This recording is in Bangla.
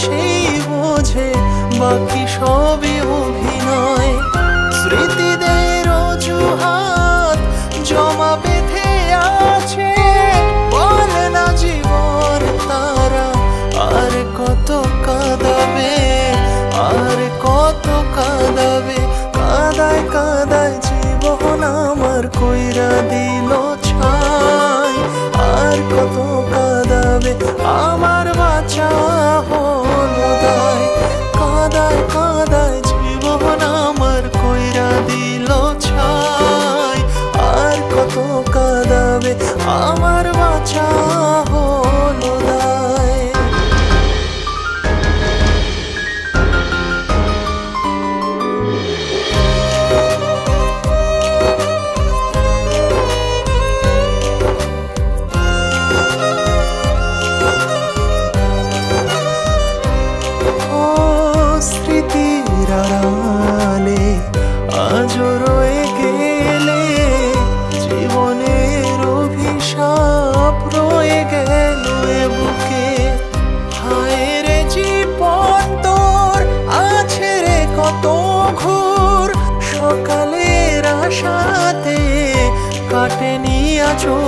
সেই বোঝে বাকি সবই অভিনয়। স্মৃতিদের অজুহাত জমা বেঁধে আছে, বলে না জীবন তারা আর কত কাঁদাবে, আর কত কাঁদাবে। কাদায় কাদায় জীবন আমার কইরা দিল ছাই, আর কত কাঁদাবে আমার বাঁচা হলো দায়। কাদায় কাদায় জীবন আমার কইরা দিল ছাই, আর কত কাঁদাবে আমার বাঁচা হলো দায়। স্মৃতির আড়ালে আজও রয়ে গেলে, জীবনের অভিশাপ রয়ে গেল এ বুকে। হায় রে জীবন তোর আছে রে কত ঘোর, সকালের আশাতে কাটেনি আজও